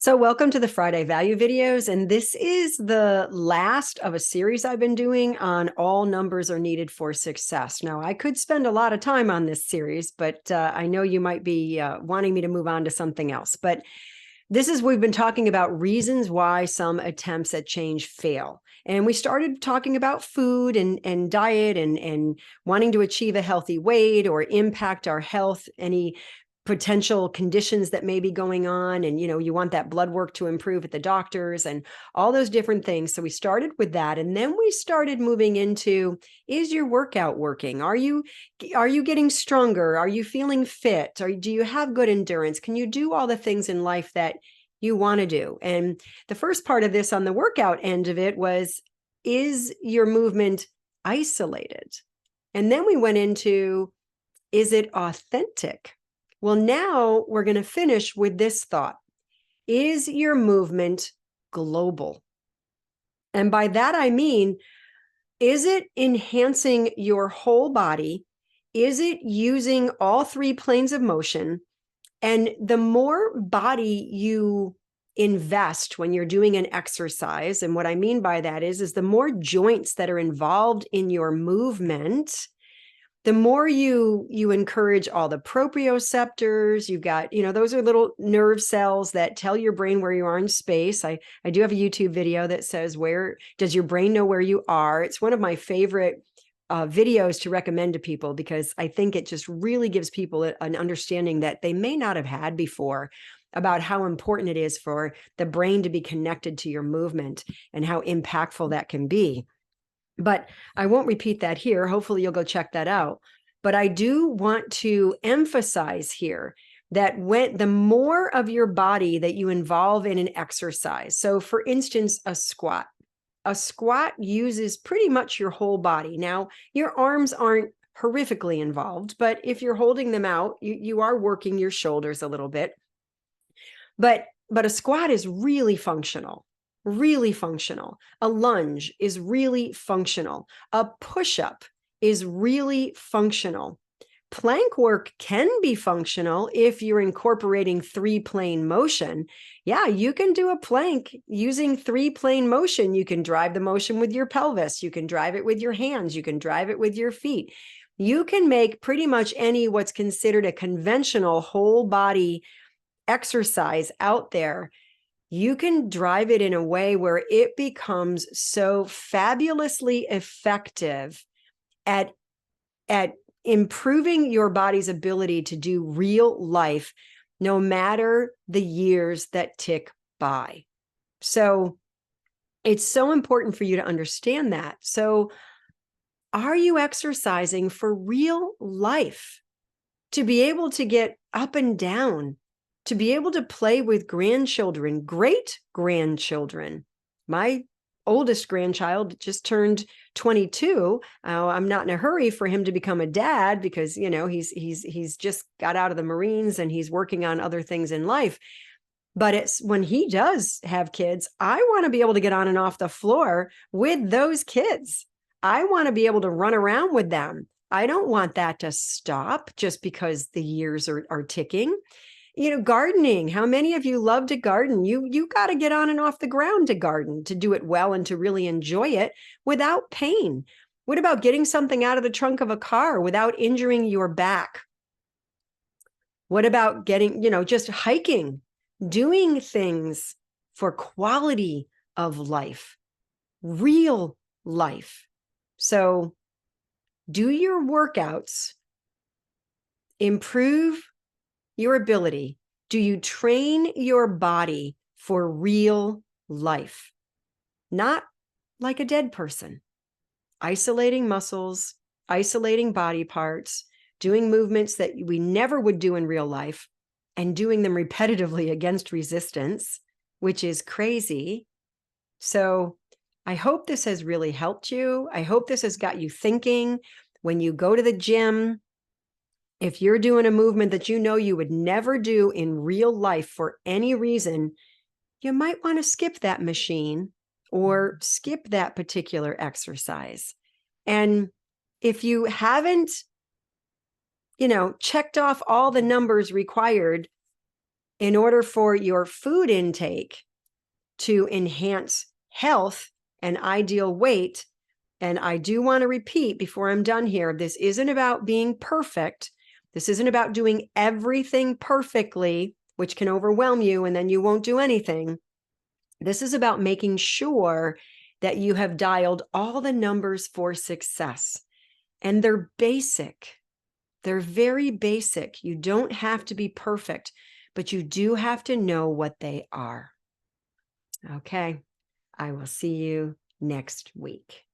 So welcome to the Friday Value videos, and this is the last of a series I've been doing on all numbers are needed for success. Now, I could spend a lot of time on this series, but I know you might be wanting me to move on to something else. But we've been talking about reasons why some attempts at change fail. And we started talking about food and diet and wanting to achieve a healthy weight or impact our health, any potential conditions that may be going on. And, you want that blood work to improve at the doctors and all those different things. So we started with that. And then we started moving into, is your workout working? Are you getting stronger? Are you feeling fit? Or do you have good endurance? Can you do all the things in life that you want to do? And the first part of this on the workout end of it was, is your movement isolated? And then we went into, is it authentic? Well, now we're going to finish with this thought. Is your movement global? And by that, I mean, is it enhancing your whole body? Is it using all three planes of motion? And the more body you invest when you're doing an exercise, and what I mean by that is the more joints that are involved in your movement, the more you encourage all the proprioceptors. You've got, those are little nerve cells that tell your brain where you are in space. I do have a YouTube video that says, where does your brain know where you are? It's one of my favorite videos to recommend to people, because I think it just really gives people an understanding that they may not have had before about how important it is for the brain to be connected to your movement and how impactful that can be. But I won't repeat that here. Hopefully you'll go check that out. But I do want to emphasize here that the more of your body that you involve in an exercise. So for instance, a squat uses pretty much your whole body. Now, your arms aren't horrifically involved, but if you're holding them out, you are working your shoulders a little bit. But a squat is really functional. Really functional. A lunge is really functional. A push-up is really functional. Plank work can be functional if you're incorporating three-plane motion. Yeah, you can do a plank using three-plane motion. You can drive the motion with your pelvis. You can drive it with your hands. You can drive it with your feet. You can make pretty much any what's considered a conventional whole body exercise out there. You can drive it in a way where it becomes so fabulously effective at improving your body's ability to do real life, no matter the years that tick by. So it's so important for you to understand that. So are you exercising for real life? To be able to get up and down, to be able to play with grandchildren, great grandchildren. My oldest grandchild just turned 22. I'm not in a hurry for him to become a dad, because, he's just got out of the Marines and he's working on other things in life. But it's when he does have kids, I want to be able to get on and off the floor with those kids. I want to be able to run around with them. I don't want that to stop just because the years are ticking. Gardening. How many of you love to garden? You got to get on and off the ground to garden, to do it well and to really enjoy it without pain. What about getting something out of the trunk of a car without injuring your back? What about getting, just hiking, doing things for quality of life, real life? So do your workouts improve your ability? Do you train your body for real life? Not like a dead person. Isolating muscles, isolating body parts, doing movements that we never would do in real life, and doing them repetitively against resistance, which is crazy. So I hope this has really helped you. I hope this has got you thinking when you go to the gym. If you're doing a movement that you would never do in real life for any reason, you might want to skip that machine or skip that particular exercise. And if you haven't, checked off all the numbers required, in order for your food intake to enhance health and ideal weight, and I do want to repeat before I'm done here, this isn't about being perfect. This isn't about doing everything perfectly, which can overwhelm you and then you won't do anything. This is about making sure that you have dialed all the numbers for success. And they're basic. They're very basic. You don't have to be perfect, but you do have to know what they are. Okay. I will see you next week.